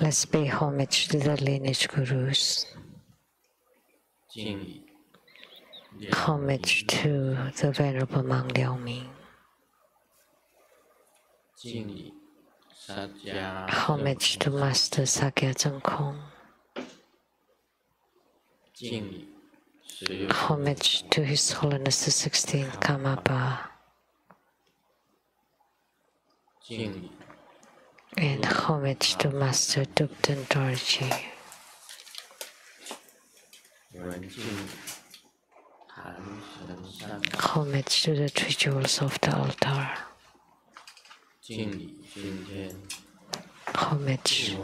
Let's pay homage to the lineage gurus. Homage to the Venerable Monk Liao Ming. Homage to Master Sakya Zhengkong. Homage to His Holiness the 16th Karmapa. And homage to Master Dukden Dorji. Homage to the three jewels of the altar. Homage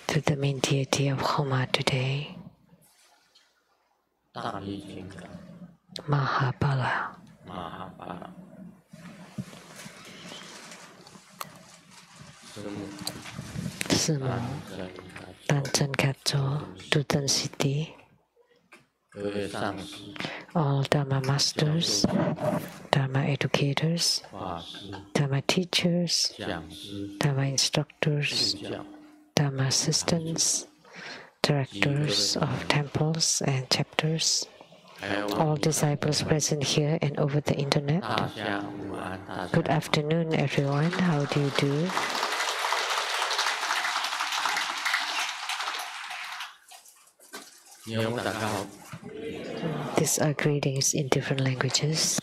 to the main deity of Homa today, Mahabala. Sư Ban Chân Katso, Dutan City, all Dharma masters, Dharma educators, Dharma teachers, Dharma instructors, Dharma assistants, directors of temples and chapters, all disciples present here and over the internet. Good afternoon, everyone. How do you do? These are greetings in different languages.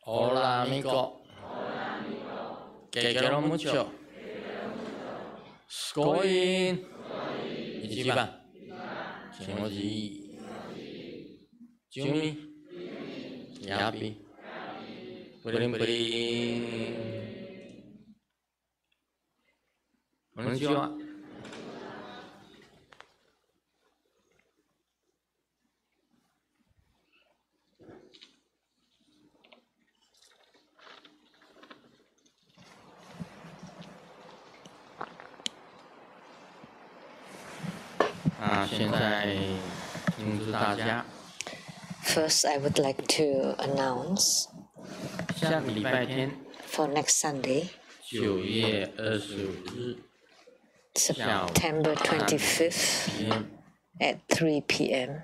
Hola amigo, que quiero mucho. Skoin, Ichiban, Kimoji, Jumi, Yapi, Purim Purim. Konnichiwa. First, I would like to announce for next Sunday, September 25th at 3 p.m.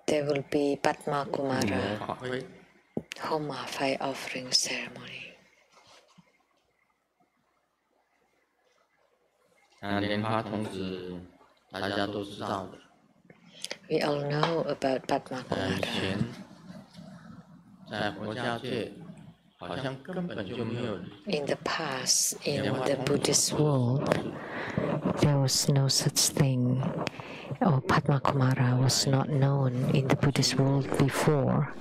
there will be Padma Kumara Homa fire offering ceremony. We all know about Padma Kumara. In the past, in the Buddhist world, there was no such thing, or Padma Kumara was not known in the Buddhist world before.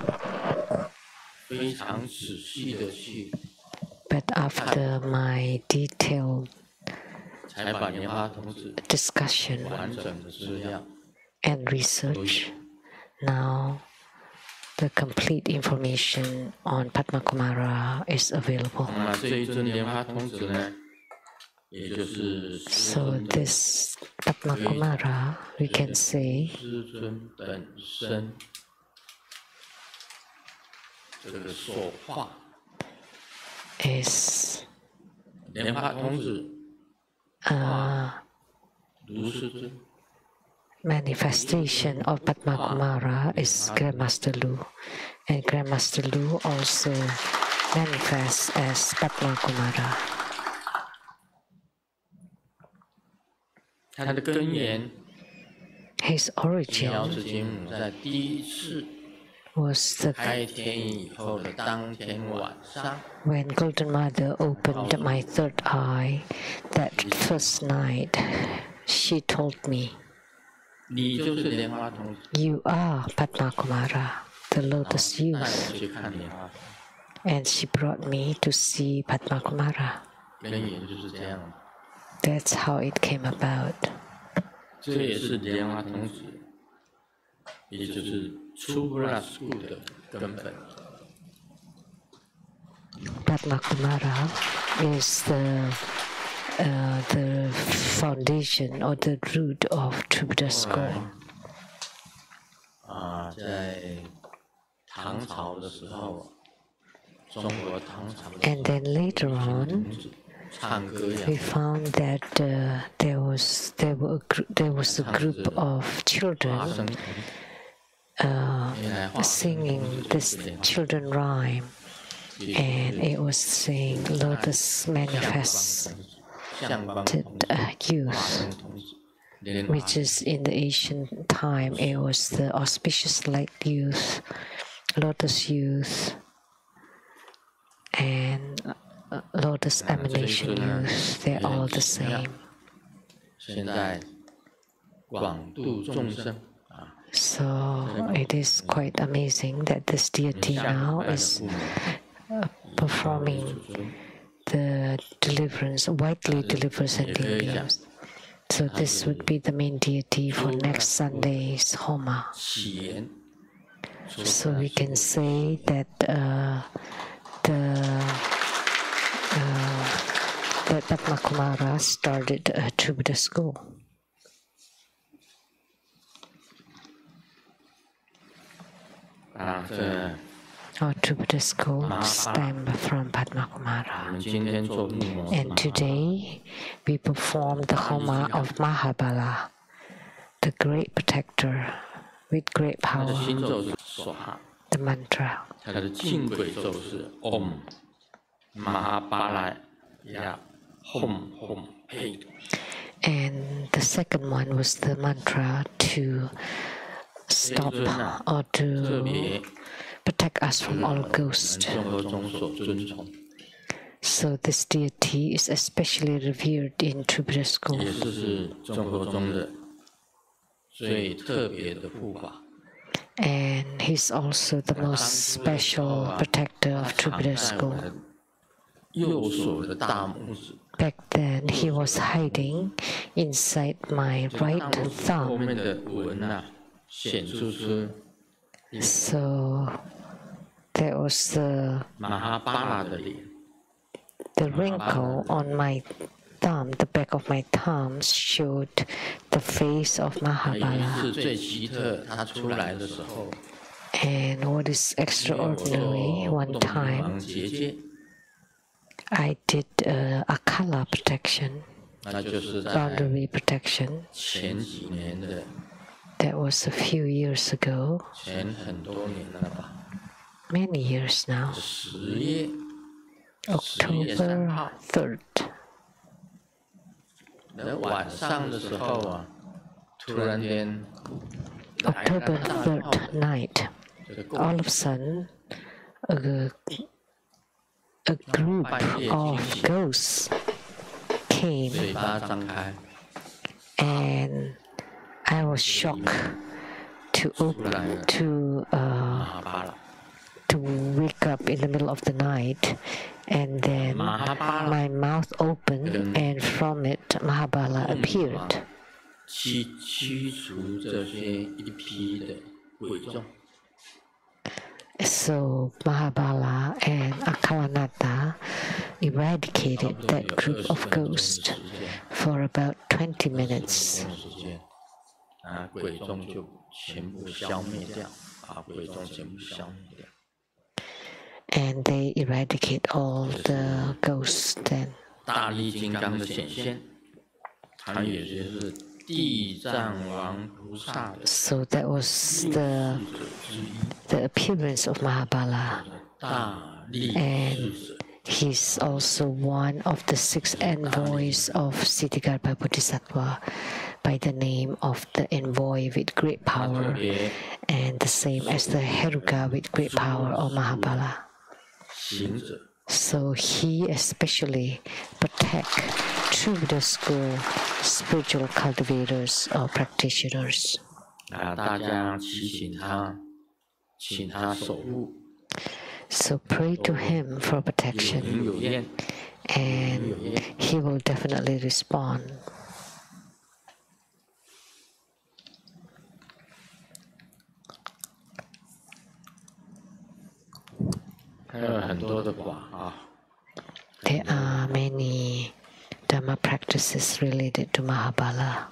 But after my detailed discussion and research, now the complete information on Padma Kumara is available. So this Padma Kumara, we can say, is manifestation of Padma Kumara is Grandmaster Lu, and Grandmaster Lu also manifests as Padma Kumara. His origin was when Golden Mother opened my third eye. That first night, she told me, "You are Padma Kumara, the lotus youth." And she brought me to see Padma Kumara. That's how it came about. Padma Kumara is the the foundation or the root of True Buddha School. 在唐朝的时候，中国唐朝的 And then later on, 唱歌呀 we found that there was a group of children singing this children rhyme, and it was saying Lotus manifested youth, which is in the ancient time it was the auspicious light youth, Lotus youth, and Lotus emanation youth. They're all the same. 现在广度众生 So it is quite amazing that this deity now is performing the deliverance, widely delivers sentient beings. So this would be the main deity for next Sunday's Homa. So we can say that that Padma Kumara started a True Buddha School. Our True Buddha School stemmed from Padma Kumara. And today we perform the Homa of Mahabala, the great protector with great power, the mantra. And the second one was the mantra to stop or to protect us from all ghosts. So this deity is especially revered in True Buddha School. And he's also the most special protector of True Buddha School. Back then, he was hiding inside my right thumb. So there was the wrinkle on my thumb, the back of my thumb showed the face of Mahabala. And what is extraordinary, one time I did Akala protection, boundary protection. That was a few years ago, many years now, October 3rd. October 3rd night, all of a sudden, a group of ghosts came, and I was shocked to wake up in the middle of the night, and then my mouth opened, and from it Mahabala appeared. So Mahabala and Akalanata eradicated that group of ghosts for about 20 minutes. And they eradicate all the ghosts then. So that was the appearance of Mahabala. And he's also one of the 6 envoys of Siddhigarbha Bodhisattva, by the name of the envoy with great power, and the same as the Heruka with great power of Mahabala. So he especially protect True Buddha School spiritual cultivators or practitioners. So pray to him for protection, and he will definitely respond. There are many Dhamma Dharma practices related to Mahabala.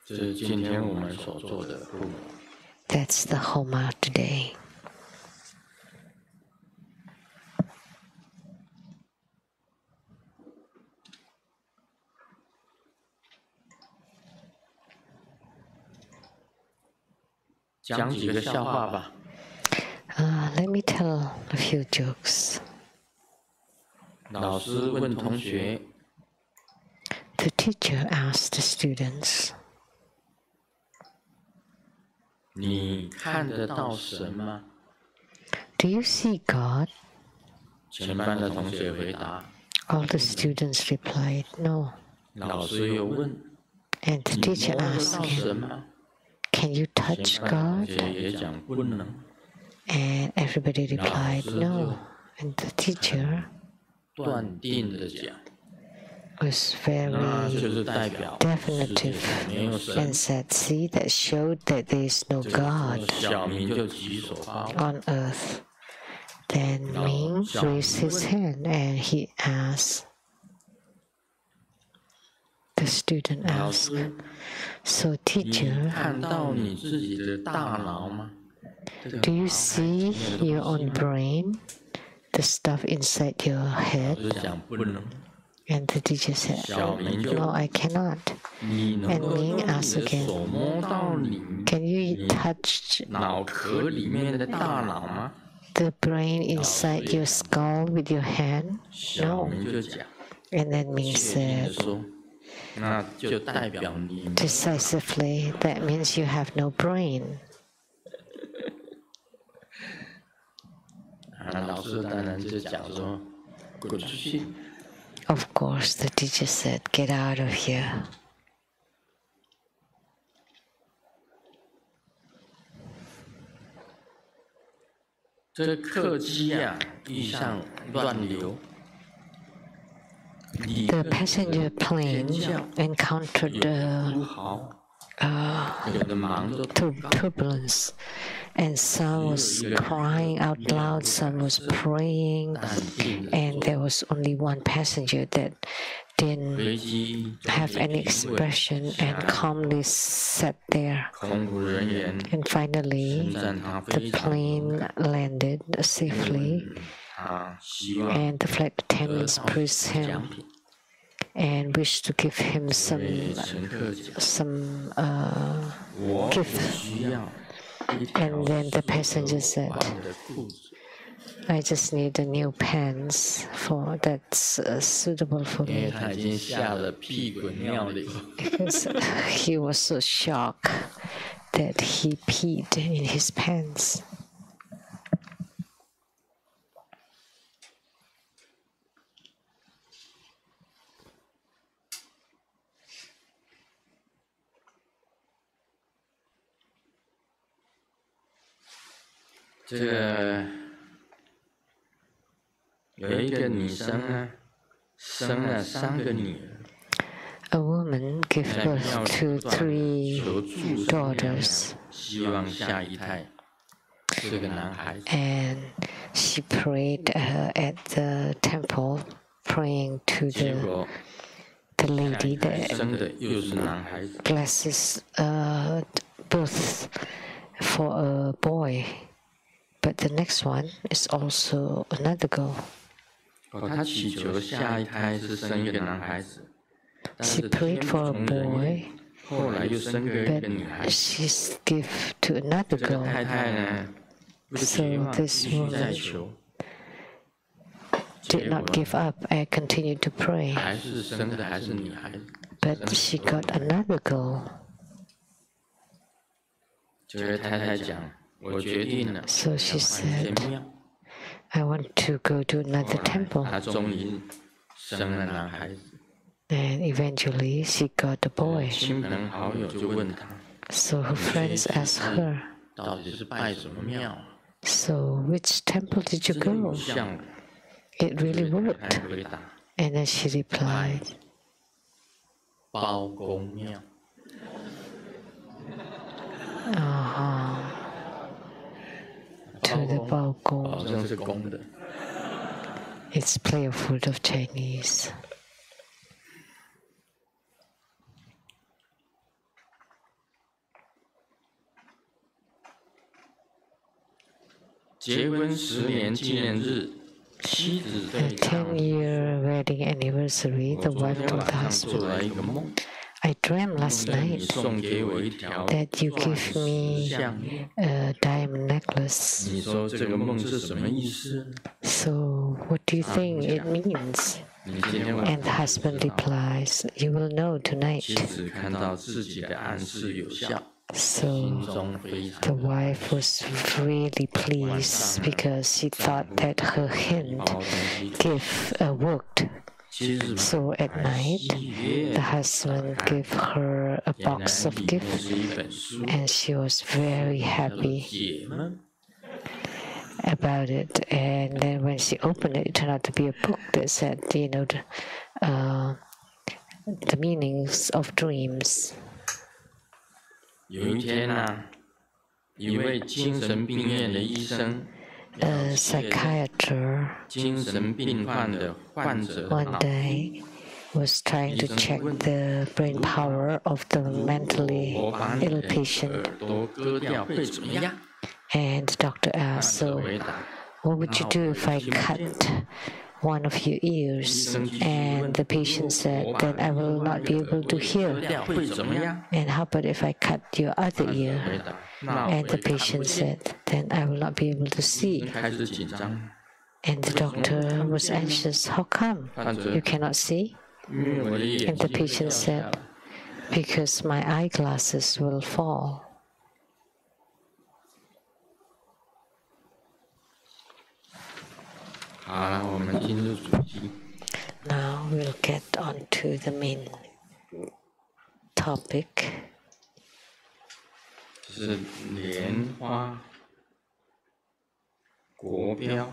这是今天我们所做的父母。 That's the Homa today.讲几个笑话吧。Let me tell a few jokes. 老师问同学 The teacher asked the students, 你看得到神吗？ Do you see God? 全班的同学回答。 All the students replied, No. 老师又问 And the 你 teacher 摸得 asked 到神 him, 吗？ Can you 全 touch 班的同 God? 学也讲不能。 And everybody replied, No. And the teacher 断定的讲， was 那 very 就是代表 definitive 没有神 and。said, See, that showed that there is no 这个时候 God 小明就举手发问， on earth. Then Ming raised his hand and he asked, the student 老 asked, 师， So 你 teacher, 看到你自己的大脑吗？ do you see your own brain, the stuff inside your 老 head? 师讲不能。 And the teacher said, 小明就 No, I cannot. 你能够 And 用 Ming 你 asked 的 again, 手摸到你 Can you touch 脑壳里面的大脑吗？ the brain inside your skull with your hand? 小 No. 明就讲， And then Ming 确定的 said 说，那就代表你 decisively, That means you have no brain. 老师当然就讲说，滚出去。 Of course, the teacher said, Get out of here. 这客机呀，遇上乱流， The passenger plane encountered 哭嚎， uh, 有的忙着 turbulence, and some was crying out loud, some was praying, and there was only one passenger that didn't 飞机 have any expression and calmly sat there. 空服人员 And 称 finally, 赞他 the 非常 plane landed safely, 他希望 and the flight 得 attendants 到 praised 奖 him 品， and wished to give him 对 some 乘客讲， some 我 gift. 需要一条 And then the passenger said, 换的裤子， I just need a new pants for that's suitable for 因为 me. 他已经吓得屁滚尿流。 Because he was so shocked that he peed in his pants. 这个有一个女生呢，生了3个女儿， A woman gave 在 birth 庙里 to 不断地 3求助神娘娘 daughters, 希望下一胎是个男孩子。 and she prayed at the temple, praying to 结 the 果 the 下 lady 一胎 that 生的又是男孩子， blesses birth for a boy, but the next one is also another girl. 她祈求下一胎是生一个男孩子，但 She 是 prayed 天 for a 不从人 boy, 意，后来又生个一个女 but 孩子。 she's give to another 这个 girl. 太太呢，不绝 So 望， this 继续在 woman 求， did 结 not 果 give up and continued to pray, 还是生的还是女孩子。 but she got another girl. 这位太太讲：“我决定了， So 要 she 换一间 said, 庙。 I want to go to ” another 后来 temple. 她终于生了男孩子。 And eventually she got a boy. 亲朋好友就问她 So her friends asked her, 到底是拜什么庙啊？ So which temple did you 真的有 go? 像的。 It 这 really 位太 worked. 太回答： And then she replied, 包公庙。 To the 保 Bao 证是公的。It's playful of Chinese. 结婚10年纪念日，妻子对 10-year wedding anniversary, the wife told the husband, I dreamt last night that you give me a diamond necklace. 你说这个梦是什么意思？ So what do you think it means? And the husband replies, you will know tonight. 妻子看到自己的暗示有效。 So the wife was really pleased because she thought that her hint worked. So at night, the husband gave her a box of gifts, and she was very happy about it. And then when she opened it, it turned out to be a book that said, the meanings of dreams. 有一天一位精神病院的医生 A psychiatrist 精神病患的患者 one day was trying to check the brain power of the mentally ill patient. 耳朵割掉会怎么样？ And the doctor asked, so what would you do if I cut one of your ears? And the patient said, then I will not be able to hear. And how about if I cut your other ear? And the patient said, then I will not be able to see. And the doctor was anxious. How come? You cannot see? And the patient said, because my eyeglasses will fall. 好了，我们进入主题。 Now we'll get on to the main topic. 是莲花国标，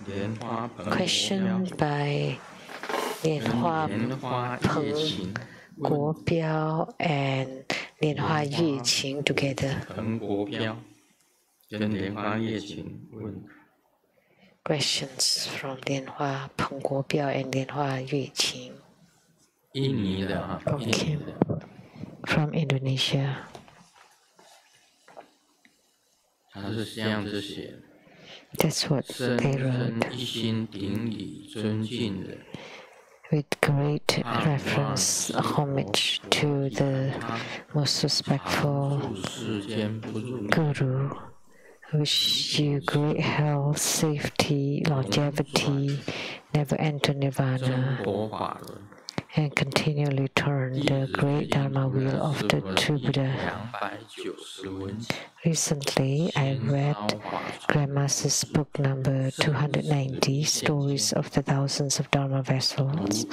莲花盆国 Question by 莲花盆国标 and 莲花乐琴 together. 盆国标跟莲花乐琴问。 Questions from 莲花盆国标 and 莲花乐琴. 印尼的啊， Okay. From Indonesia. 他是这样子写。 That's what 深 they 深 wrote. 一心顶礼尊敬的。 With great reverence, homage to the most respectful 世间不入 Guru. Wish you great health, safety, longevity, never enter 真 nirvana, 佛法轮。 and continually turn the great Dharma wheel of the true Buddha. 290文。 Recently, I read Grandmaster's book number 290, Stories of the Thousands of Dharma Vessels,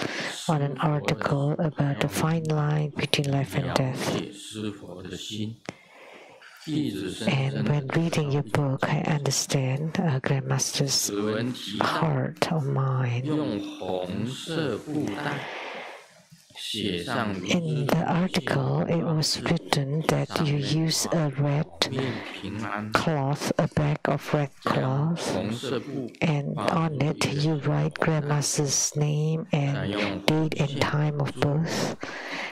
on an article about the fine line between life and 了 death. 解师佛的心。弟子深 And 深 when reading your book, I understand Grandmaster's 此文提到 heart or mind. 用红色布带写上如 In the article, it was written that you use a red 面平安， cloth, a bag of red 将 cloth, 红色布 and on it you write Grandmaster's name 再 and 用 date and time of birth,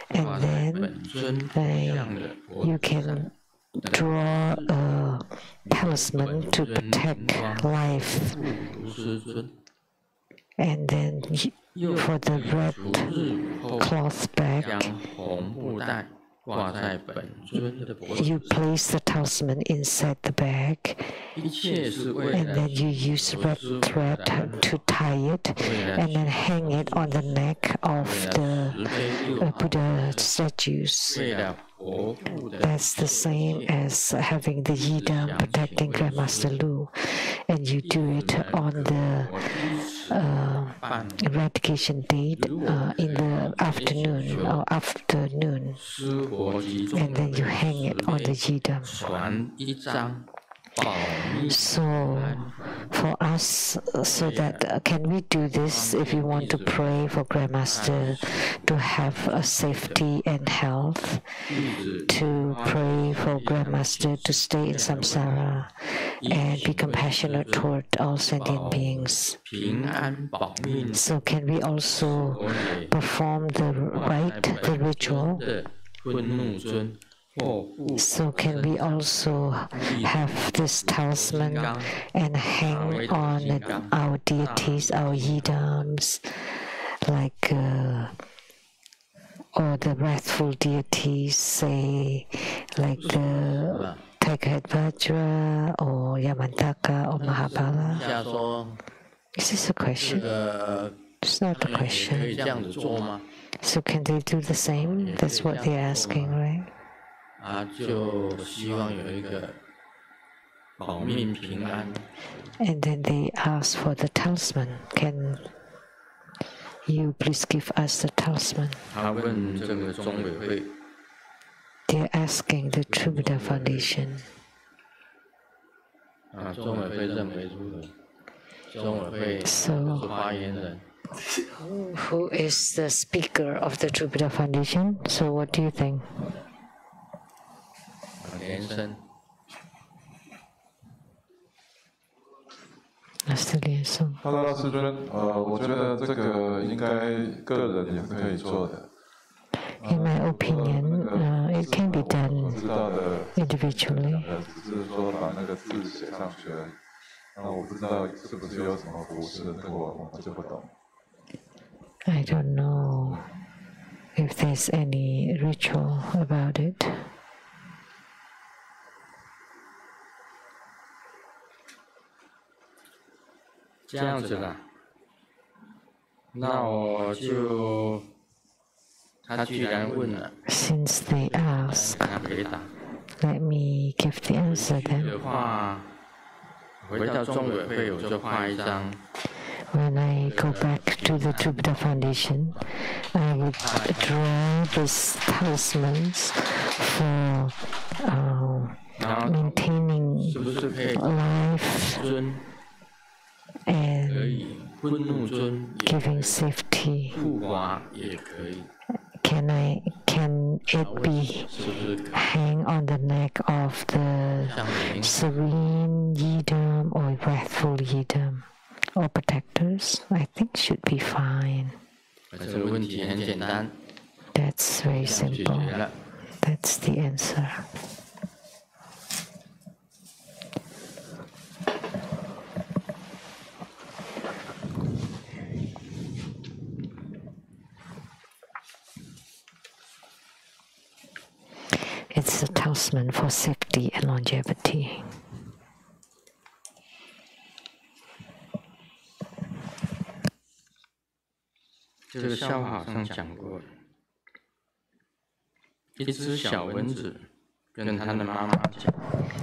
画 and 在 then 本尊像的脖 you 子上 can draw a talisman to protect life, 如师尊。 and then for the 除 red 日午后， cloth bag, 将红布带挂在本尊的脖子 you 上， place the talisman inside the bag, 一切是为 and 了 then you use red thread to tie it, and then hang it on the neck of 为 the 了慈悲六好， Buddha statues. 为了活护的 That's the 一 same 切 as having the yidam protecting Grandmaster Lu, and you do it on the 我支持办 eradication date in the afternoon or afternoon, 师活集中 and then you hang it on the yidam. 传一张 So for us, so that can we do this if we want to pray for Grandmaster to have a safety and health, to pray for Grandmaster to stay in samsara and be compassionate toward all sentient beings. So can we also perform the ritual? So can we also have this talisman and hang on our deities, our yidams, like or the wrathful deities, say like the Tiger Vajra or Yamantaka or Mahabala? Is this a question? It's not a question. So can they do the same? That's what they're asking, right? And then they ask for the talisman. Can you please give us the talisman? They're asking the True Buddha Foundation. So, who is the speaker of the True Buddha Foundation? So what do you think? Hello, 师尊，我觉得这个应该个人也是可以做的。In my opinion, it can be done individually. 只是说把那个字写上去而已。那我不知道是不是有什么不是，这个我就不懂。I don't know if there's any ritual about it. 这样子的，那我就，他居然问了， Since they ask, let me give the answer then. 的话，回到中委会我就画一张。When I go back to the True Buddha Foundation, I would draw these talismans for maintaining life and giving safety. Can it be hang on the neck of the serene yidam or wrathful yidam or protectors? I think should be fine. That's very simple. That's the answer. It's a talisman for safety and longevity. 这个笑话好像讲过了。一只小蚊子跟它的妈妈讲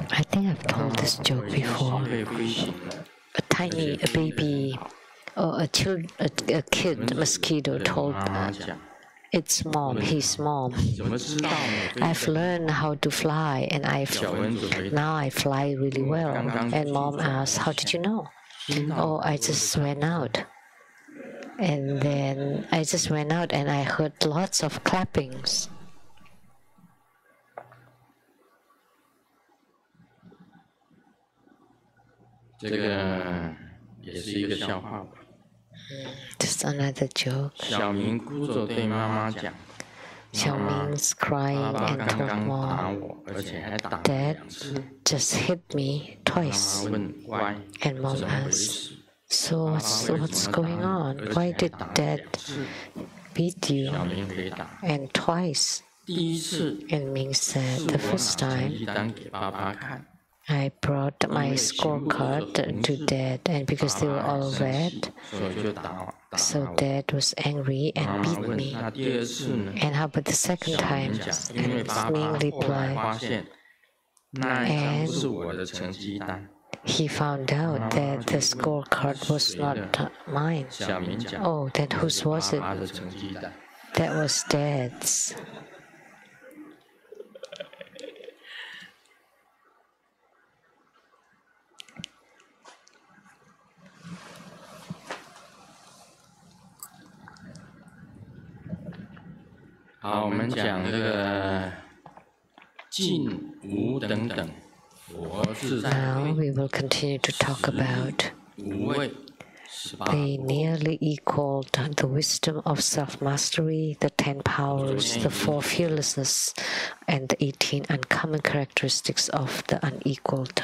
I think I've told this joke before. A tiny baby or a kid mosquito told its mom, his mom, I've learned how to fly and now I fly really well. And mom asked, how did you know? Oh, I just ran out. And then I just went out and I heard lots of clappings. 这个也是一个笑话吧。Just another joke. 小明哭着对妈妈讲 Xiaoming's crying and told mom, Dad just hit me twice. And mom asked, so what's going on? Why did Dad beat you? And twice. And Ming said, the first time, I brought my scorecard to Dad, and because they were all red, so Dad was angry and beat me. And how about the second time? And Ming replied, and he found out that the scorecard was not mine. Oh, then whose was it? That was Dad's. 好，我们讲这个净无等等，佛自在 Now 位， we will continue to talk about 无畏18 they nearly equaled the wisdom of self-mastery, the 10 powers, the 4 fearlessness, and the 18 uncommon characteristics of the unequaled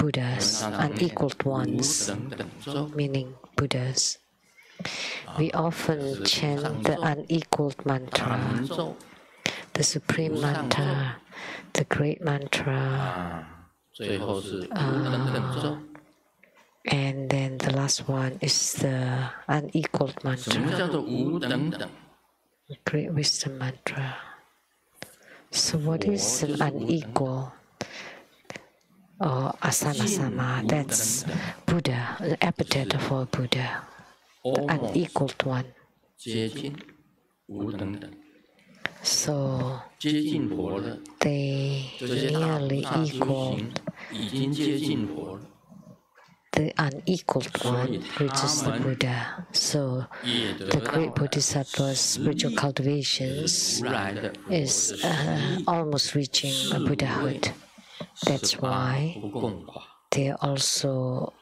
Buddhas, unequaled 无 ones, 等等咒， meaning Buddhas. We often chant the unequaled 大 mantra, 明咒 the supreme mantra, the great mantra, 啊，最后是无等等咒。 and then the last one is the unequaled 什么 mantra, 叫做无等等？ great wisdom mantra. So what is an unequal or asanasama? That's Buddha, an epithet for Buddha, the unequaled one. 接近无等等， So 接近佛的 they 这些大 nearly 菩萨修 equal 行已经接近佛了， the unequaled one, which is the Buddha. So 也得 the 到 great 了 bodhisattva's spiritual cultivations 如来的 is almost reaching a Buddhahood. That's 18 why 不共法， they are also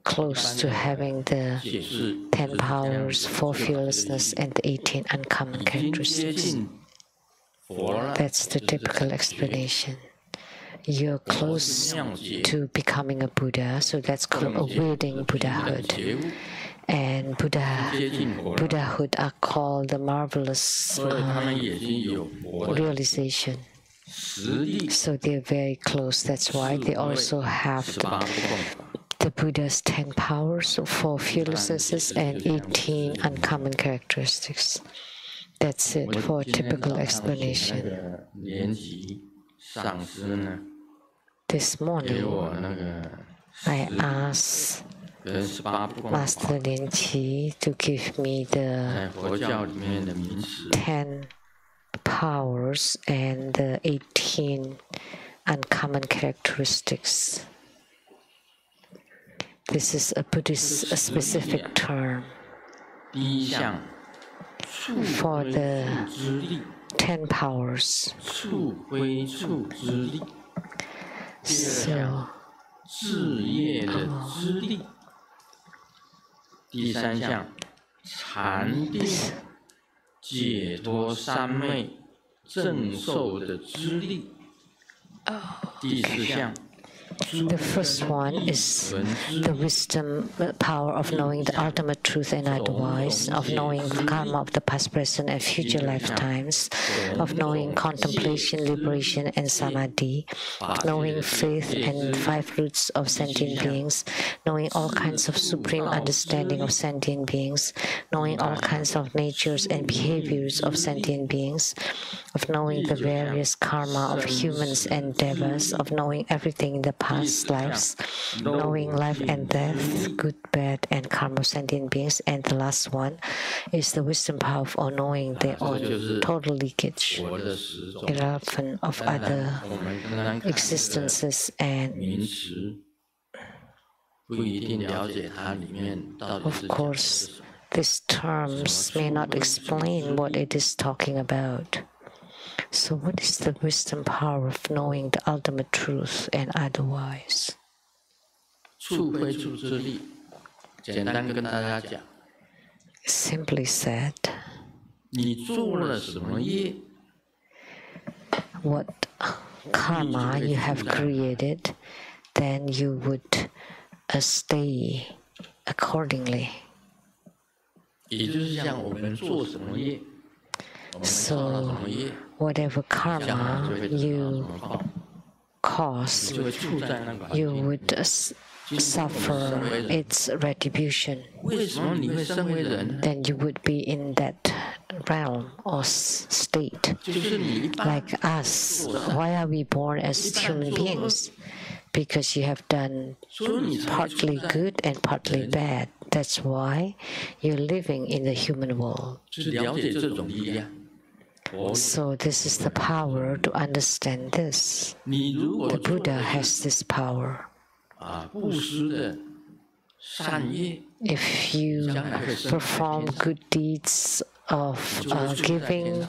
close to having the 解释 10 powers, 4 fearlessness, and the 18 uncommon 已经接 characteristics. 近佛了， That's the typical explanation. You're close to becoming a Buddha, so that's called awaiting Buddhahood. 觉悟， And 接近佛了， Buddhahood are called the marvelous 所以他们已经有佛的 realization. 实力， So they're very close. That's why they also have 18不共法。 the Buddha's 10 powers, 4 fearlessnesses, and 18 uncommon characteristics. That's it 我 for 今天 typical 早上请那 explanation. 个年级上师呢， This 给 morning, 我那个 I asked 跟18不共法 Master Lin Qi to give me the 在佛教里面的名词， 10 powers and the 18 uncommon characteristics. This is a Buddhist specific term 第一项，处 for 归 the 处之力， 10 powers. 处归处之力。第二 So 项，事业的之力。第三项，禅定、解脱三昧、正受的之力。第四项， the first one is the wisdom, the power of knowing the ultimate truth and otherwise, of knowing the karma of the past, present, and future lifetimes, of knowing contemplation, liberation, and samadhi, of knowing faith and 5 roots of sentient beings, knowing all kinds of supreme understanding of sentient beings, knowing all kinds of natures and behaviors of sentient beings, of knowing the various karma of humans and devas, of knowing everything in the past lives, knowing life and death, good, bad, and karma of sentient beings, and the last one is the wisdom power of knowing their own total leakage, 佛的10种。 irrelevant of 当 other 然，我们刚刚看这个 existences and 名词，不一定了解它里面到底 of 是讲的 course 是什么。 these terms may not explain what it is talking about. So what is the wisdom power of knowing the ultimate truth and otherwise? 处归处之力，简单跟大家讲， Simply said, 你做了什么业， what karma you have created, then you would stay accordingly. 也就是像我们做什么业，我们造了什么业， Whatever 将来 karma 就会得到什 you 么报， cause, 就会处在那个环 you 境。 would suffer its retribution. 为什么你会身为人呢？ Then you would be in that realm or state. 就是你一般 Like us, why are we born as human beings? Because you have done 所以你才会处 partly 在 good and partly bad. That's why you're living in the human world. 是了解这种力量。佛， So this is the power to understand this. 你如果 The 做 Buddha 的 has this power. 布施的善业， If you perform good deeds of giving,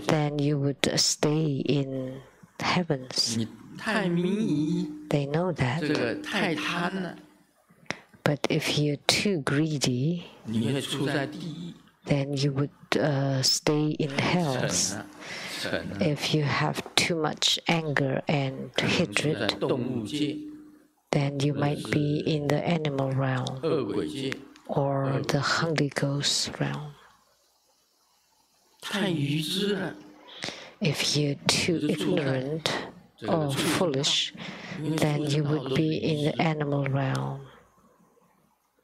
then you would stay in heavens. They know that. But if you're too greedy, then you would stay in hells. If you have too much anger and hatred, then you might be in the animal realm or the hungry ghost realm. If you're too ignorant or foolish, then you would be in the animal realm.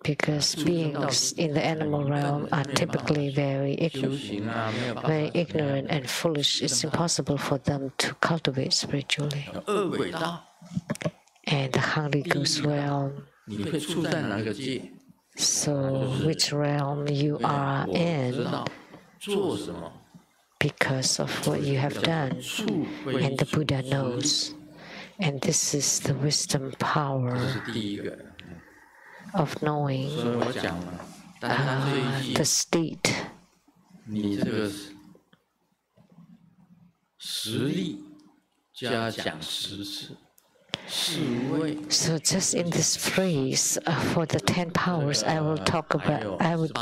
Because beings in the animal realm are typically very ignorant and foolish. It's impossible for them to cultivate spiritually. And the hungry ghost realm. So, which realm you are in because of what you have done, and the Buddha knows. And this is the wisdom power of knowing the state. So just in this phrase, for the 10 powers, I would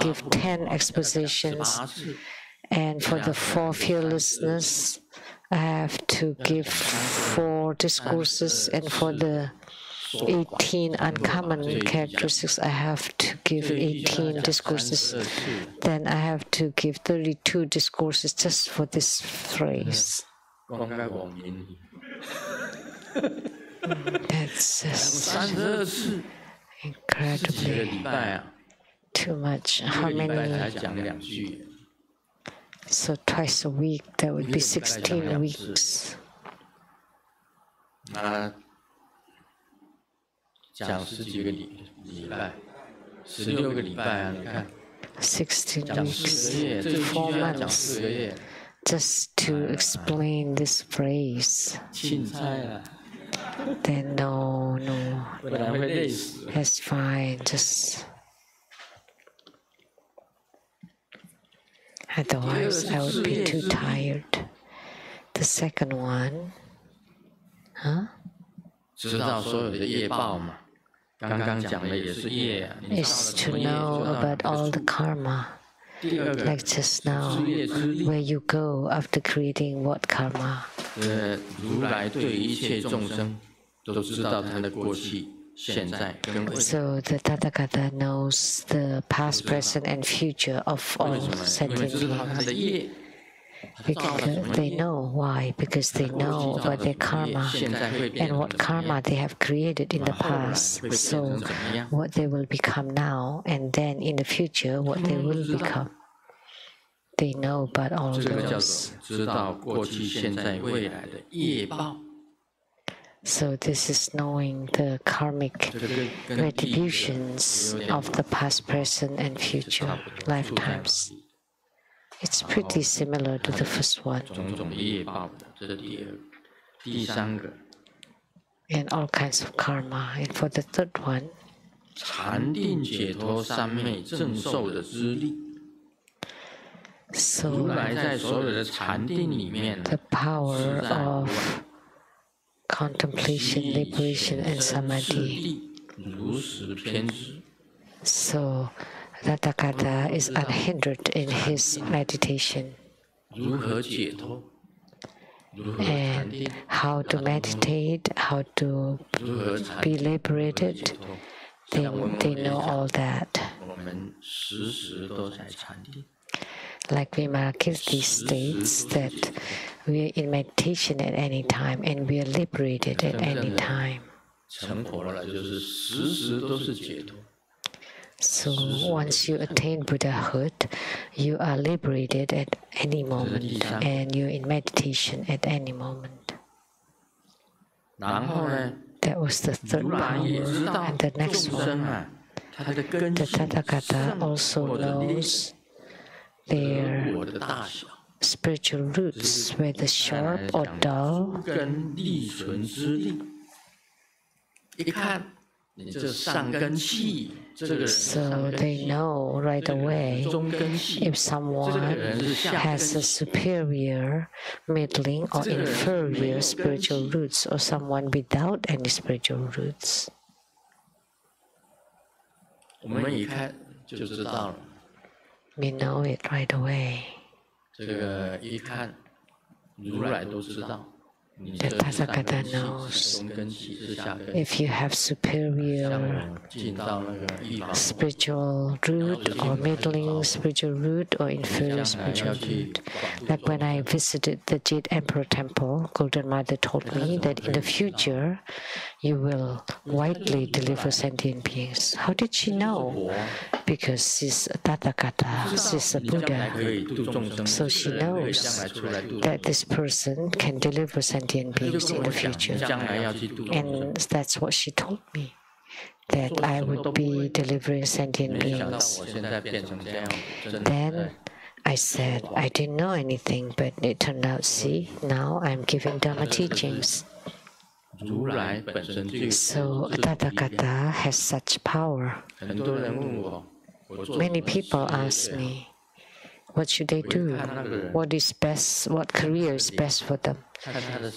give 10 expositions. And for the 4 fearlessness, I have to give 4 discourses. And for the 18 uncommon characteristics, I have to give 18 discourses. Then I have to give 32 discourses just for this phrase. That's just incredibly too much. How many? So twice a week, that would be 16 weeks. 讲10几个礼拜，16个礼拜啊！你看，16 weeks, 4 months, just to explain this phrase. 钦差啊！ Then no, 不然会累死。 that's fine. Just otherwise, I would be too tired. The second one, huh? 知道所有的业报嘛？ 刚刚讲的也是业啊， is to know about all the karma. Like just now, where you go after creating what karma. 如来对一切众生都知道他的过去、现在跟未来。 So the Tathagata knows the past, present, and future of all sentient beings. Because they know why, because they know about their karma and what karma they have created in the past. So what they will become now, and then in the future, what they will become. They know about all those. So this is knowing the karmic retributions of the past, present, and future lifetimes. It's pretty similar to the first one. And all kinds of karma. And for the third one, so the power of contemplation, liberation, and samadhi. So Tathagata is unhindered in his meditation. And how to meditate, how to be liberated, they know all that. Like Vimalakirti states that we are in meditation at any time and we are liberated at any time. So once you attain Buddhahood, you are liberated at any moment and you're in meditation at any moment. That was the third power. And the next one, the Tathagata also knows their spiritual roots, whether sharp or dull. 你这上根器，这个人 So they know right away 中根器， if someone has a superior, middling, or inferior spiritual roots, or someone without any spiritual roots. 我们一看就知道了。 We know it right away. 这个一看，如来都知道。 The Tathagata knows if you have superior spiritual root or middling spiritual root or inferior spiritual root. Like when I visited the Jade Emperor Temple, Golden Mother told me that in the future you will widely deliver sentient beings. How did she know? Because she's a Tathagata, she's a Buddha. So she knows that this person can deliver sentient beings in the future. And that's what she told me, that I would be delivering sentient beings. Then I said, I didn't know anything, but it turned out, see, now I'm giving Dharma teachings. So Tathagata has such power. Many people ask me, what should they do? What is best? What career is best for them?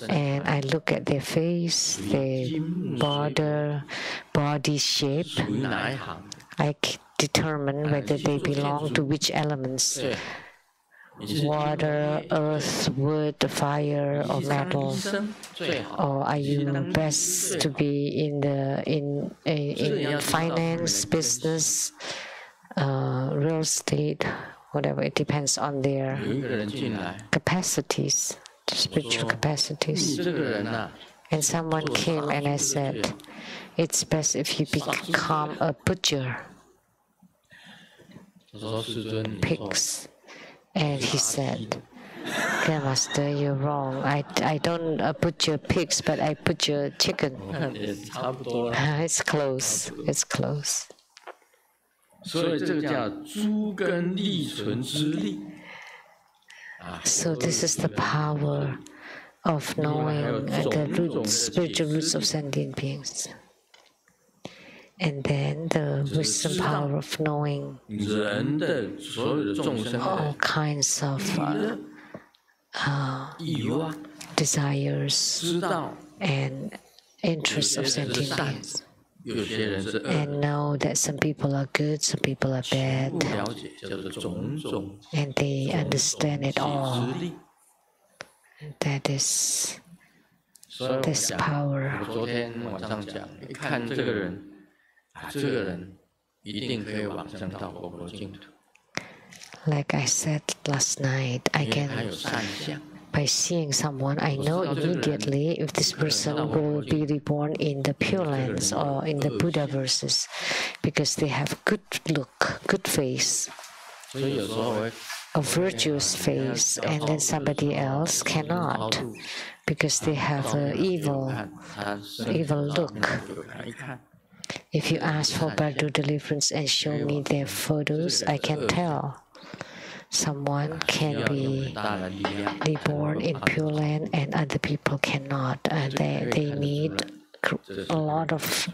And I look at their face, their body shape. I determine whether they belong to which elements: water, earth, wood, fire, or metal. Or are you best to be in finance, business, real estate? Whatever, it depends on their capacities, spiritual capacities. And someone came and I said, it's best if you become a butcher, pigs. And he said, Grandmaster, you're wrong. I don't butcher pigs, but I butcher chicken. It's close. It's close. 所以这个叫诸根立存之力。So this is the power of knowing the roots, spiritual roots of sentient beings. And then the wisdom power of knowing all kinds of desires and interests of sentient beings. And know that some people are good, some people are bad, and they understand it all. That is this power. Like I said last night, I can, by seeing someone, I know immediately if this person will be reborn in the Pure Lands or in the Buddha verses, because they have good look, good face, a virtuous face, and then somebody else cannot, because they have an evil look. If you ask for Bardo deliverance and show me their photos, I can tell. Someone can be reborn in Pure Land and other people cannot. They need a lot of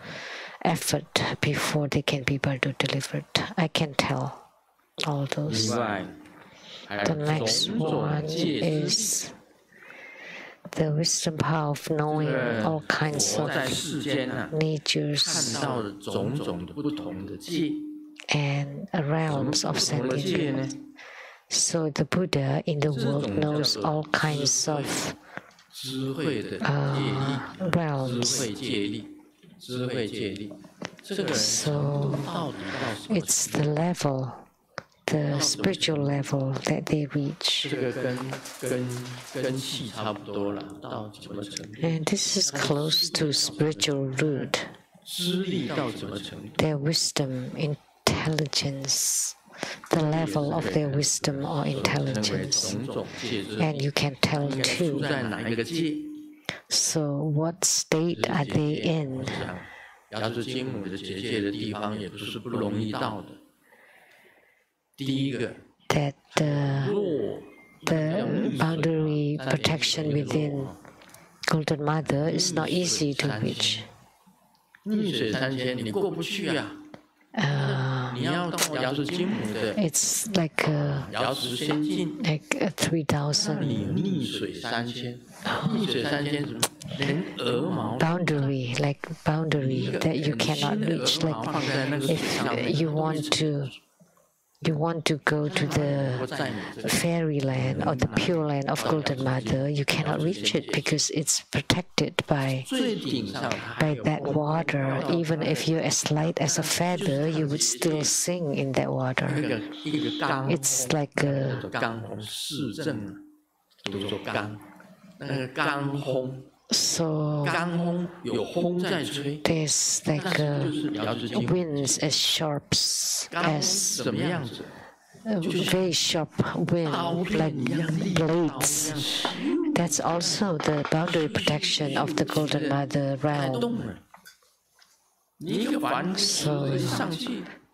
effort before they can be Bardo delivered. I can tell all those. The next one is the wisdom power of knowing all kinds of natures and realms of sentient beings. So the Buddha in the world knows all kinds of realms. So it's the level, the spiritual level that they reach. And this is close to spiritual root. Their wisdom, intelligence, the level of their wisdom or intelligence. And you can tell too. So what state are they in? That the boundary protection within Golden Mother is not easy to reach. 逆水3000你过不去啊。你要到瑶池金母的 it's like 瑶池仙境， like 3000你逆水3000，逆水3000什么？连鹅毛 boundary, like boundary that you cannot reach. Like if you want to go to the fairyland or the pure land of Golden Mother, you cannot reach it because it's protected by that water. Even if you're as light as a feather, you would still sing in that water. It's like a 罡风市政，读作罡，那个罡风。 So 罡风有风在吹， there's like winds as sharp as 怎么样子？ very sharp wind, like blades. That's also the boundary protection of the Golden Mother realm. So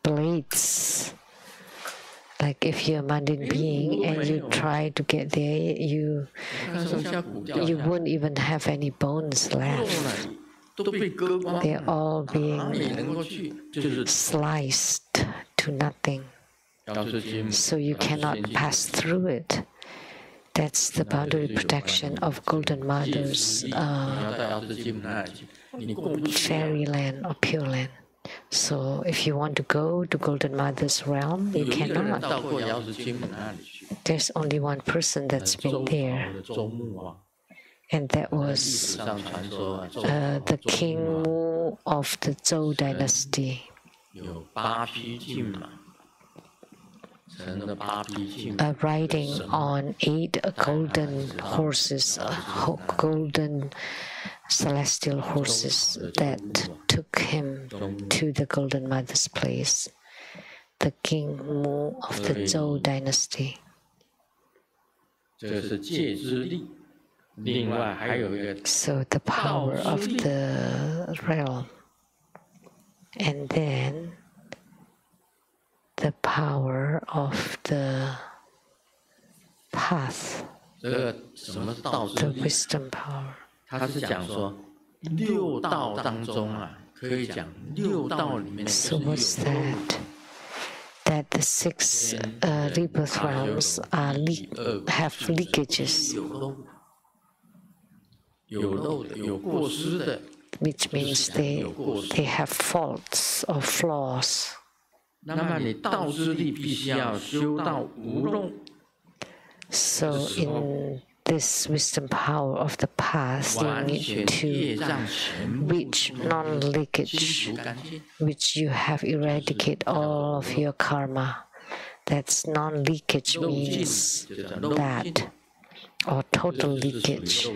blades. Like if you're a mundane being and you try to get there, you won't even have any bones left. They're all being sliced to nothing. So you cannot pass through it. That's the boundary protection of Golden Mother's fairyland or pure land. So if you want to go to Golden Mother's realm, you cannot. There's only one person that's been there. And that was the King Mu of the Zhou dynasty. Riding on 8 golden horses, golden celestial horses that took him to the Golden Mother's place, the King Mu of the Zhou dynasty. So the power of the realm, and then the power of the path, the wisdom power. 他是讲说6道当中啊，可以讲6道里面的 So what's that? That the 6 rebirth realms have leakages. 有漏的，有过失的， which means they have faults or flaws. 那么你道之力必须要修到无漏。 So in this wisdom power of the past, you need to reach non-leakage, which you have eradicated all of your karma. That's non-leakage means that, or total leakage.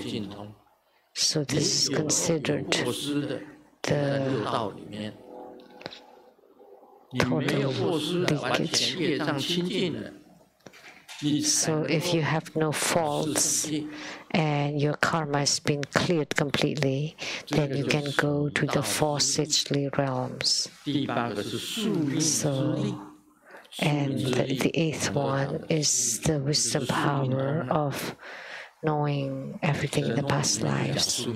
So this is considered the total leakage. So if you have no faults and your karma has been cleared completely, then you can go to the 4 sagely realms. So, and the 8th one is the wisdom power of knowing everything in the past lives.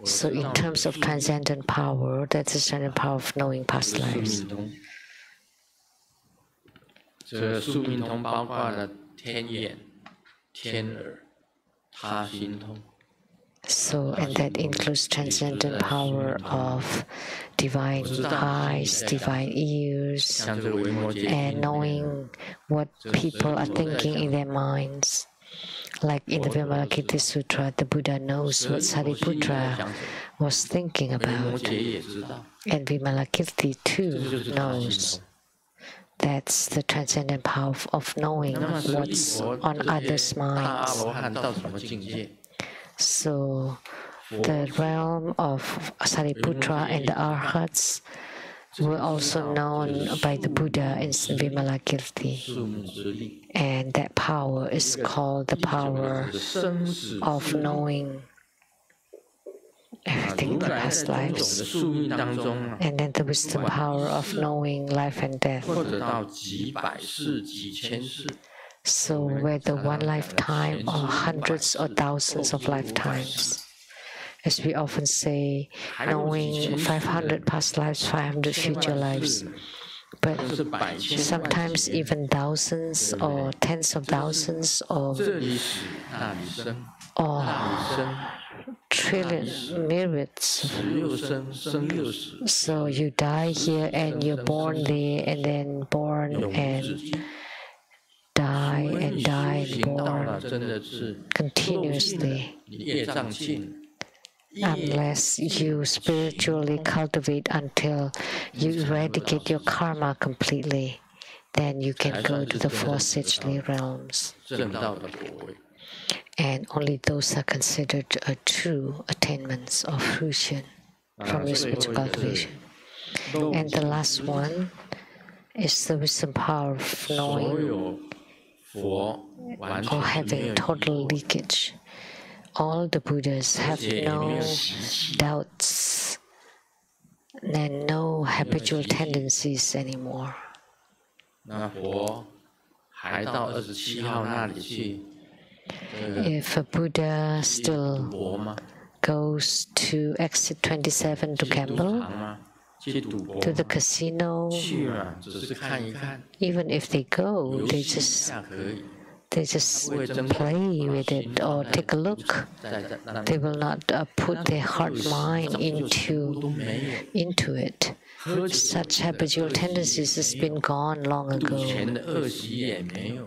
So in terms of transcendent power, that's the transcendent power of knowing past lives. 这宿命通包括了天眼、天耳、他心通。 So, and that includes transcendent power of divine eyes, divine ears, and knowing what people are thinking in their minds. Like in the Vimalakirti Sutra, the Buddha knows what Sariputra was thinking about. And Vimalakirti too knows. That's the transcendent power of knowing what's on others' minds. So, the realm of Sariputra and the Arhats were also known by the Buddha in Vimalakirti. And that power is called the power of knowing everything in the past lives. And then the wisdom power of knowing life and death. So whether one lifetime or hundreds or thousands of lifetimes, As we often say, knowing 500 past lives, 500 future lives. But sometimes even thousands or tens of thousands or trillions, myriads. So you die here and you're born there and then born and die and die and born continuously. Unless you spiritually cultivate until you eradicate your karma completely, then you can go to the four sagely realms. And only those are considered true attainments of fruition from your spiritual cultivation. And the last one is the wisdom power of knowing or having total leakage. All the Buddhas have no doubts and no habitual tendencies anymore. If a Buddha still goes to exit 27 to gamble, to the casino, even if they go, they just play with it or take a look. They will not put their heart mind into it. Such habitual tendencies has been gone long ago.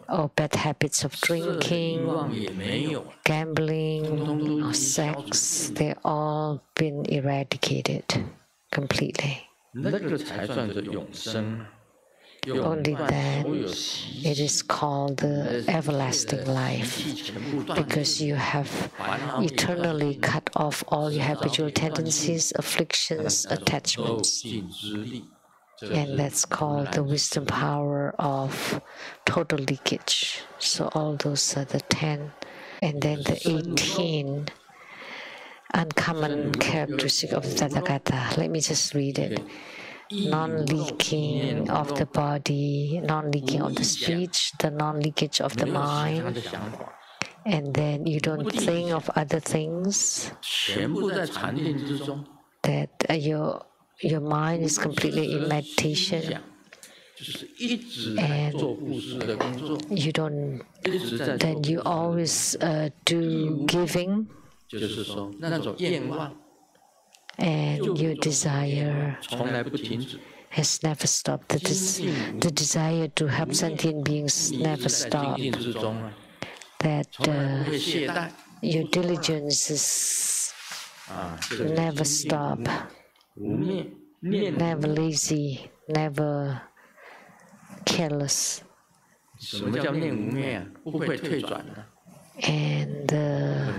Or bad habits of drinking, gambling, or sex, they all been eradicated completely. Only then it is called the everlasting life, because you have eternally cut off all your habitual tendencies, afflictions, attachments. And that's called the wisdom power of total leakage. So all those are the 10. And then the 18 uncommon characteristic of the Tathagata. Let me just read it. Non-leaking of the body, non-leaking of the speech, the non-leakage of the mind, and then you don't think of other things, that your mind is completely in meditation, and you don't, then you always do giving, and your desire has never stopped. The desire to help sentient beings never stopped. That your diligence is never stop, never lazy, never careless. And the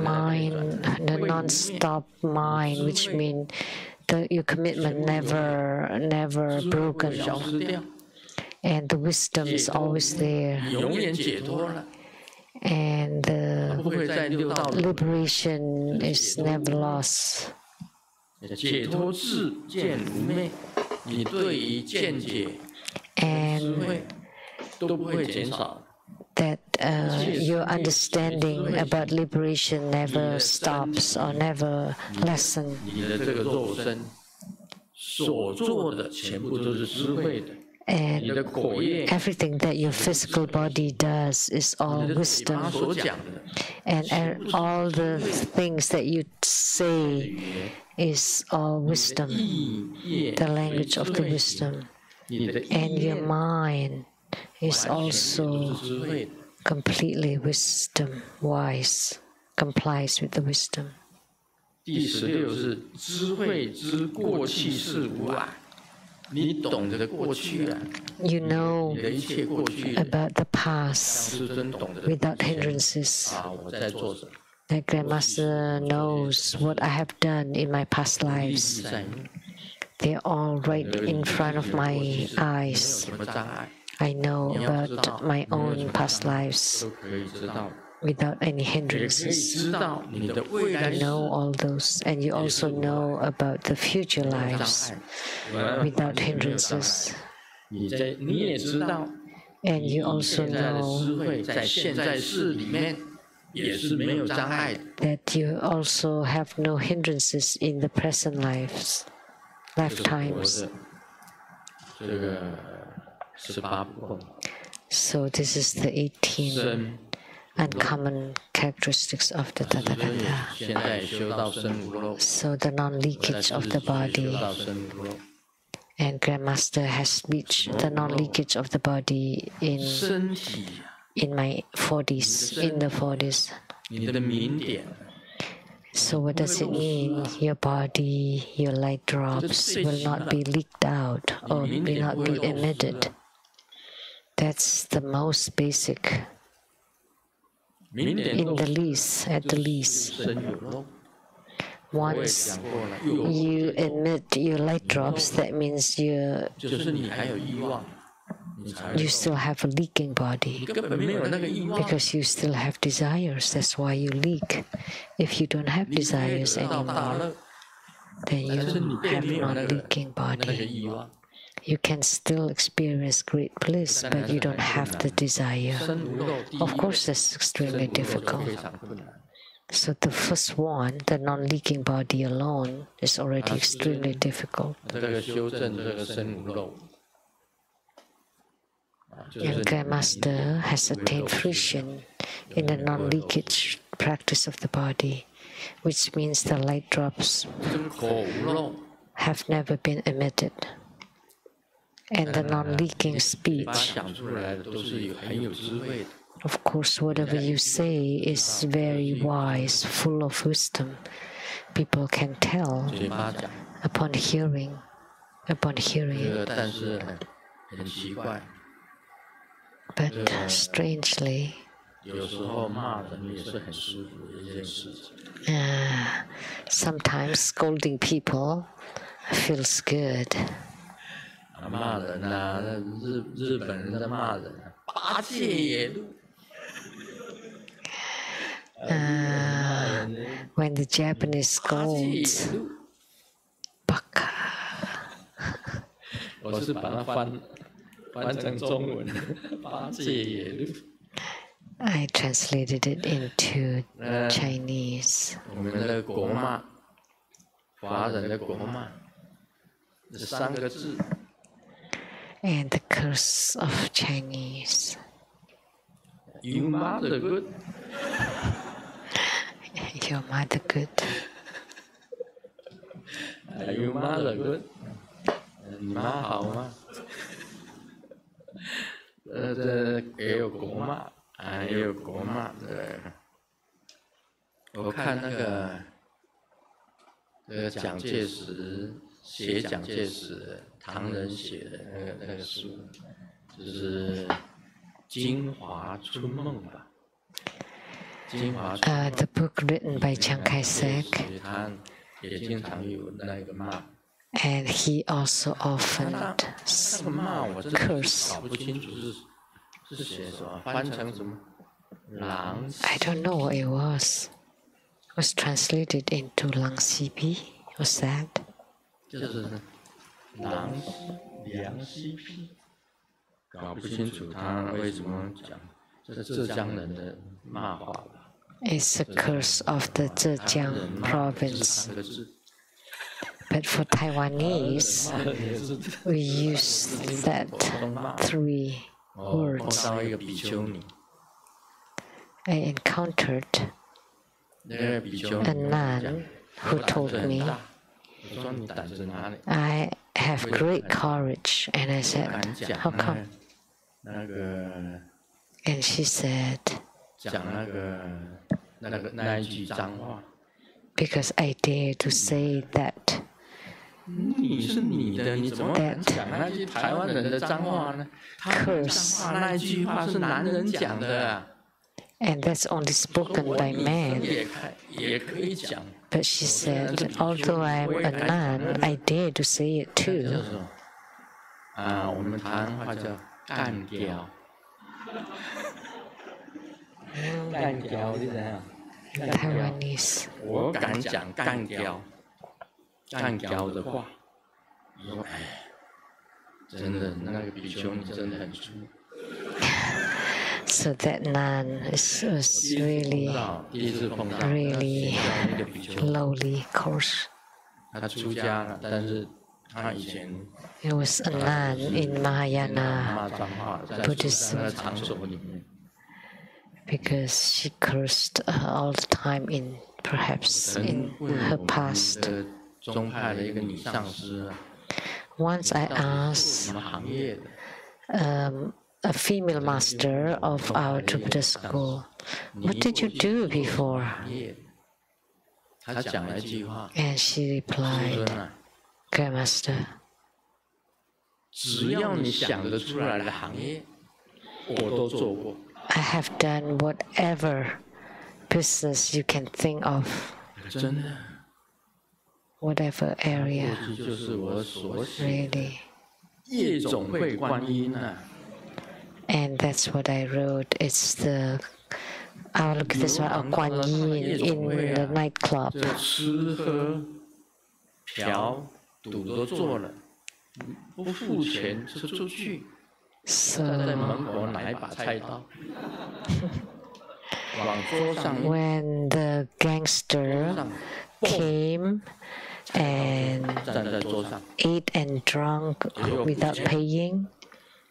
mind, the non-stop mind, which means your commitment never broken, and the wisdom is always there, and the liberation is never lost. And that your understanding about liberation never stops or never lessens. And everything that your physical body does is all wisdom. And all the things that you say is all wisdom, the language of the wisdom. And your mind is also completely wisdom wise, complies with the wisdom. You know about the past without hindrances. The Grandmaster knows what I have done in my past lives. They're all right in front of my eyes. I know about my own past lives without any hindrances. You know all those, and you also know about the future lives without hindrances. And you also know 也是没有障碍的。 That you also have no hindrances in the present lifetimes. 这个18不空。 So this is the 18 uncommon characteristics of the Tathagata. 现在也修到身无漏。 So the non-leakage of the body. 修到身无漏。 And Grandmaster has reached the non-leakage of the body in my 40s, in the 40s. 你的明点。 So what does it mean? Your body, your light drops will not be leaked out or will not be emitted. That's the most basic. In the least, at the least. Once you emit your light drops, that means you still have a leaking body because you still have desires. That's why you leak. If you don't have desires anymore, then you have not leaking body. You can still experience great bliss, but you don't have the desire. Of course, that's extremely difficult. So the first one, the non-leaking body alone, is already extremely difficult. And Grandmaster has attained fruition in the non-leakage practice of the body, which means the light drops have never been emitted. And the non-leaking speech, of course, whatever you say is very wise, full of wisdom. People can tell upon hearing it. But strangely, sometimes scolding people feels good. 骂人啊，日本人在骂人啊，八戒也录。When the Japanese scolds, baka. 我是把它翻成中文，八戒也录。I translated it into Chinese. 我们的国骂，华人的国骂，这3个字。 And the curse of Chinese. You mother good. Your mother good. You mother good. 你妈好吗？这也有国骂，也有国骂的。我看那个蒋介石写蒋介石的唐人写的那个书，就是《京华春梦》吧。The book written by Chiang Kai-shek. 他也经常有那个骂。 And he also often curse. 搞不清楚是写什么，翻成什么？狼。I don't know what it was. It was translated into Lang Sibi. What's that? 就是梁西皮，搞不清楚他为什么讲这浙江人的骂话吧。 It's a curse of the Zhejiang province. But for Taiwanese, we use that 3 words. I encountered a nun who told me, I have great courage. And I said, how come? And she said, because I dare to say that. Curse. And that's only spoken by men. But she said, although I'm a nun, I dare to say it too. Taiwanese. 我敢讲干掉的话，我说真的，那个比丘尼真的很粗。So that nun was really lowly course. It was a nun in Mahayana Buddhism because she cursed all the time perhaps in her past. Once I asked a female master of our Buddha school, what did you do before? And she replied, Grandmaster, I have done whatever business you can think of, whatever area, really. And that's what I wrote. It's the Vimalakirti Sutra of Guan Yin in the nightclub. So when the gangster came and ate and drank without paying,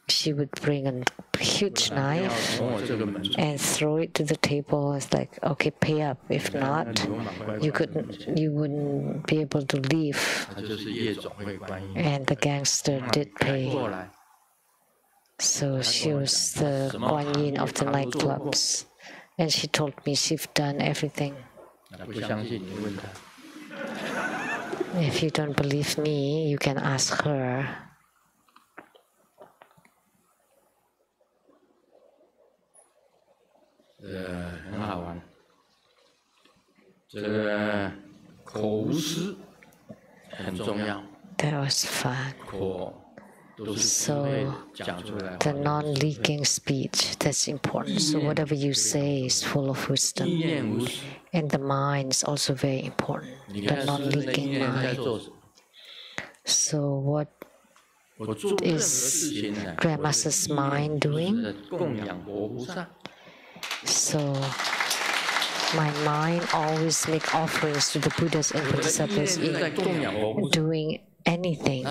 she would bring a huge knife and throw it to the table. It's like, okay, pay up. If not, you wouldn't be able to leave. And the gangster did pay. So she was the Guan Yin of the nightclubs. And she told me she's done everything. If you don't believe me, you can ask her. That was fun. So the non-leaking speech, that's important. So whatever you say is full of wisdom. And the mind is also very important, the non-leaking mind. So what is Grandmaster's mind doing? So my mind always make offerings to the Buddhas and Bodhisattvas in doing anything.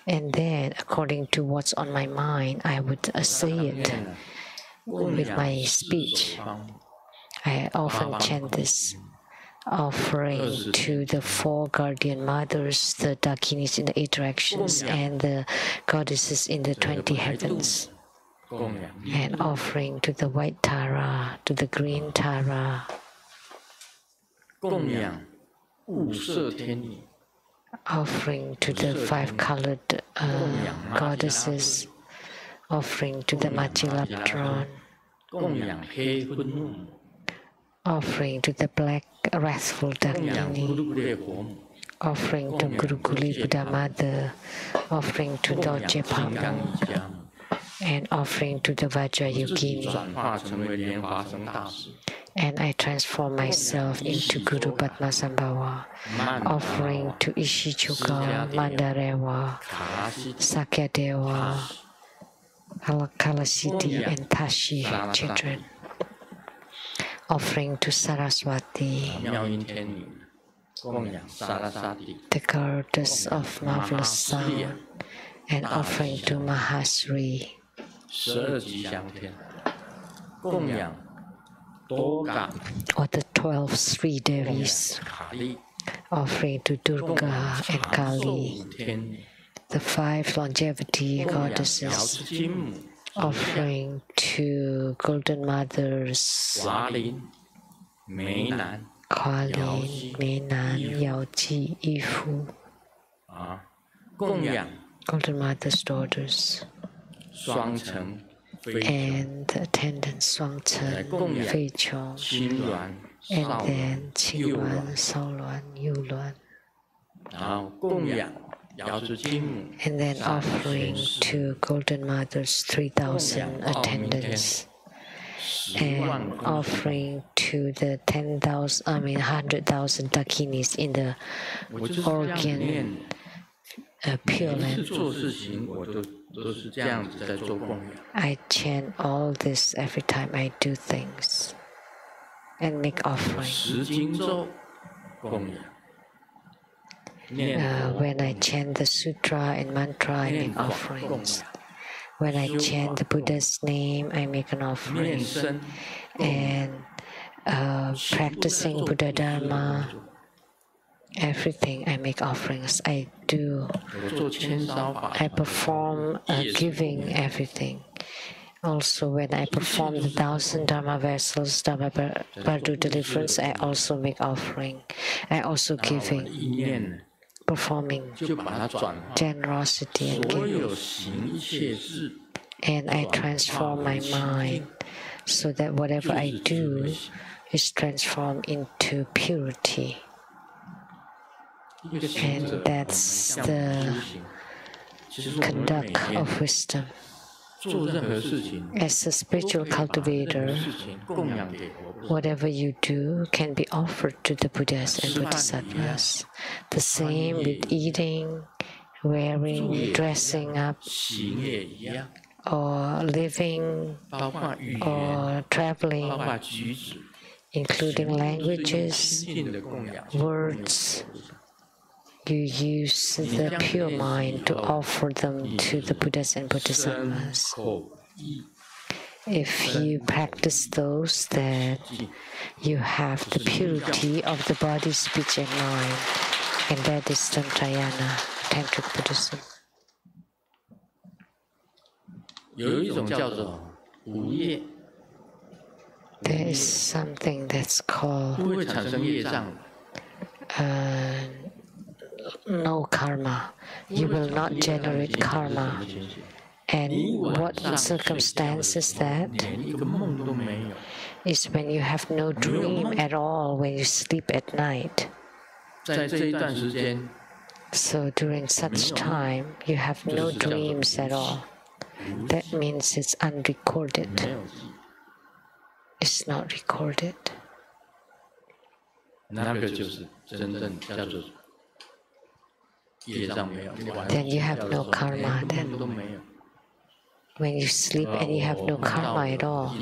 And then, according to what's on my mind, I would say it with my speech. I often chant this, offering to the 4 guardian mothers, the Dakinis in the 8 directions, and the goddesses in the 20 heavens. And offering to the white Tara, to the green Tara. Offering to the 5-colored goddesses. Offering to the Majilaptron. Offering to the black wrathful Dakini. Offering to Guru Kuli Buddha Mother. Offering to Dorje Pamu. And offering to the Vajrayogini. And I transform myself into Guru Padmasambhava, offering to Ishichuka, Mandarewa, Sakyadewa, Kalasiti, and Tashi children. Offering to Saraswati, the goddess of marvelous sound, and offering to Mahasri. Or the 12 Sri Devis, offering to Durga and Kali, the 5 longevity goddesses, offering to Golden Mothers, Kualin, Meinan, Yaoji, Ifu, Golden Mother's daughters, and the attendants Shuangchen, Fei Chong, and then Qingluan, Shaoluan, Yuluan. And then offering to Golden Mother's 3,000 attendants. And offering to the 100,000 Dakinis in the Oregon Pure Land. I chant all this every time I do things and make offering. When I chant the sutra and mantra, I make offerings. When I chant the Buddha's name, I make an offering. And practicing Buddha Dharma, everything I make offerings. I perform giving everything. Also, when I perform the 1,000 Dharma vessels, Dharma Bardu deliverance, I also make offering. I also giving, performing generosity and giving. And I transform my mind so that whatever I do is transformed into purity. And that's the conduct of wisdom. As a spiritual cultivator, whatever you do can be offered to the Buddhas and Bodhisattvas. The same with eating, wearing, dressing up, or living, or traveling, including languages, words. You use the pure mind to offer them to the Buddhas and Bodhisattvas. If you practice those, that you have the purity of the body, speech, and mind, and that is Tantrayana, Tantric Buddhism. There is something that's called no karma. You will not generate karma. And what circumstance is that? Is when you have no dream at all, when you sleep at night. So during such time, you have no dreams at all. That means it's unrecorded. It's not recorded. Then you have no karma then. When you sleep and you have no karma at all.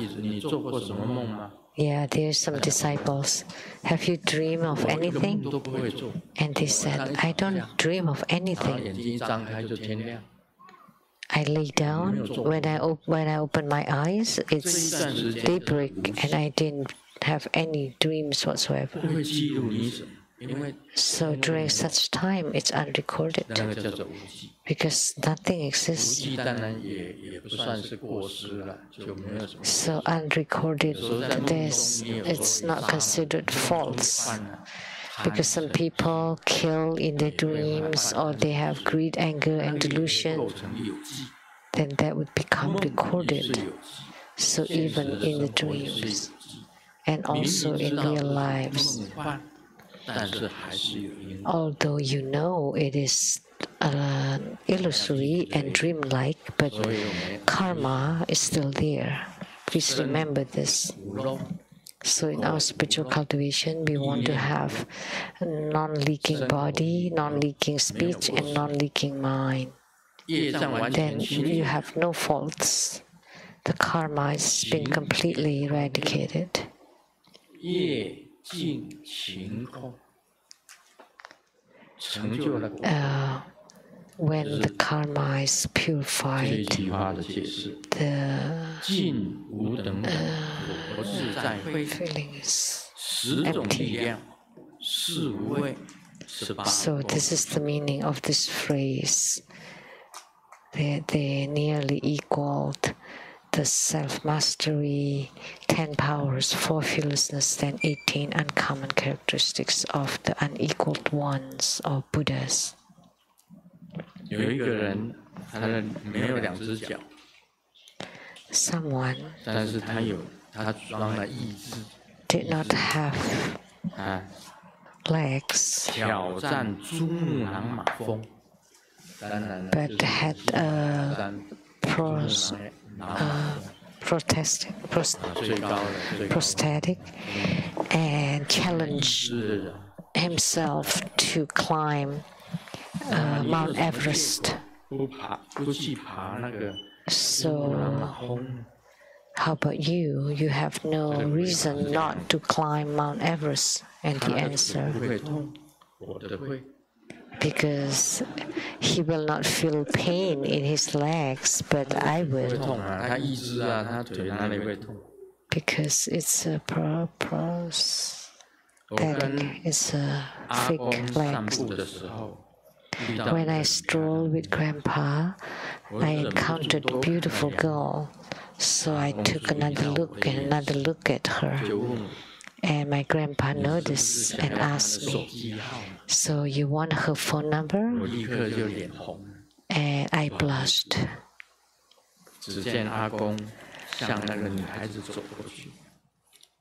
Yeah, there's some disciples. Have you dreamed of anything? And they said, I don't dream of anything. I lay down. When I open my eyes, it's daybreak, and I didn't have any dreams whatsoever. So during such time, it's unrecorded because nothing exists. So unrecorded, it's not considered false. Because some people kill in their dreams, or they have greed, anger, and delusion, then that would become recorded. So even in the dreams, and also in real lives, although you know it is illusory and dreamlike, but karma is still there. Please remember this. So in our spiritual cultivation, we want to have non-leaking body, non-leaking speech, and non-leaking mind. Then you have no faults. The karma has been completely eradicated. When the karma is purified, the feeling is empty. So this is the meaning of this phrase. They nearly equaled the self-mastery, 10 powers, 4 fearlessness, then 18 uncommon characteristics of the unequaled ones or Buddhas. Someone did not have legs, but had a prosthetic and challenged himself to climb Mount Everest 不去爬那个 So, 马峰。 how about you? You have no reason not to climb Mount Everest. And the 他的腿 answer, 不会痛，我的会。 because he will not feel pain in his legs, but I 不会 will. 痛啊，他一只啊，他腿哪里会痛？ Because it's a prosthetic, 我跟 it's a 阿公 fake 散 legs. 步的时候，遇到 When I stroll with Grandpa, I encountered a beautiful girl. So I took another look at her. 就问我 And my grandpa noticed and asked 手 me, 机号码， so you want her phone 我 number? 立刻就脸红。 And I blushed. 只见阿公向那个女孩子走过去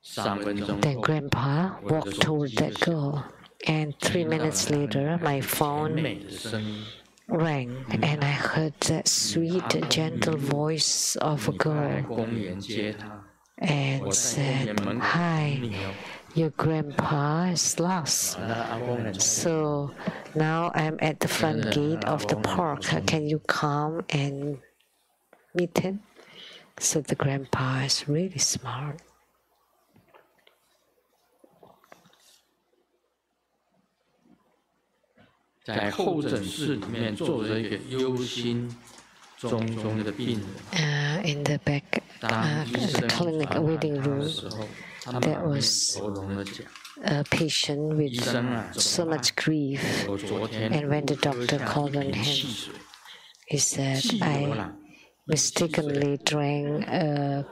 ，3分钟 Then 后， Grandpa walked toward that girl. And 3 minutes later, my 甜 phone 美的声音， rang, and I heard that sweet, gentle voice of a 你快来 girl 公园接她。 and 我在公 said, 园门口等 Hi, 你哦。 your grandpa is lost. 那阿公很聪明， So now I'm at the front gate of the park. Can you come and meet him? So the grandpa is really smart. 在候诊室里面坐着一个忧心忡忡的病人。 In the back 当医 the 生 clinic 传 waiting 他的 room, 时候，他 there 满面 was 愁容的讲 a patient with 医生啊， so much grief. 我昨天 And when the 喝 doctor 下 called 一 on 瓶 him, 汽水， he said, 汽油 I 啦， mistakenly drank a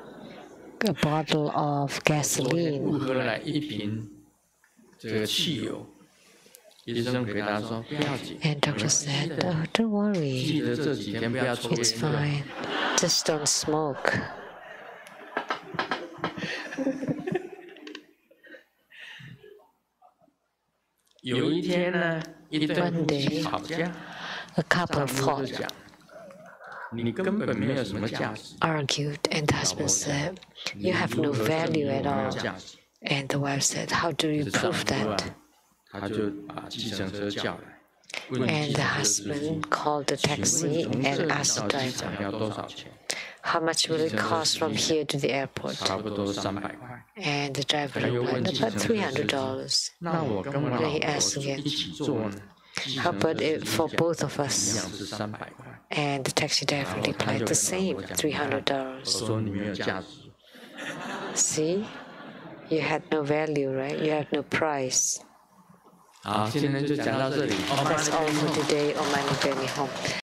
bottle of 昨天 gasoline. 误喝了一瓶这个汽油。医生回答说不要紧， And 没 doctor 关系 said, 的， oh, don't 记 worry, 得这几天不要抽烟 it's 就好。 fine. Just don't smoke. 有一天呢，一对 One 夫妻 day, 吵架， a couple 丈夫 fought, 就讲：“你根本没有什么价值， argued, and the husband said, 你 you have 如 no 何证 value 明 at 我没有 all. 价值？” And the wife said, how do you 这丈 prove 夫啊 that?，他就把计程车叫来，问计 And the 程车司机 husband called the：“ 请 taxi 问从这 and 里 asked 到 the 机 driver, 场要多少钱？ how much will it cost from here to the airport? 差不多300块。 And the driver 他又问 replied, 计程 about 车司机： $300. 那我跟我老 He 婆 asked again, 一起坐呢？计 how 程车 about 司 it 机 for 讲 both of 一 us? 样是300块。 And the taxi driver 然后他 replied 就 the 跟老 same, 婆讲：“你看，我 $300. 说你没有价值。” See? You had no value, right? You have no price. 好，今天就讲到这里。 That's all for today on Money Journey Home.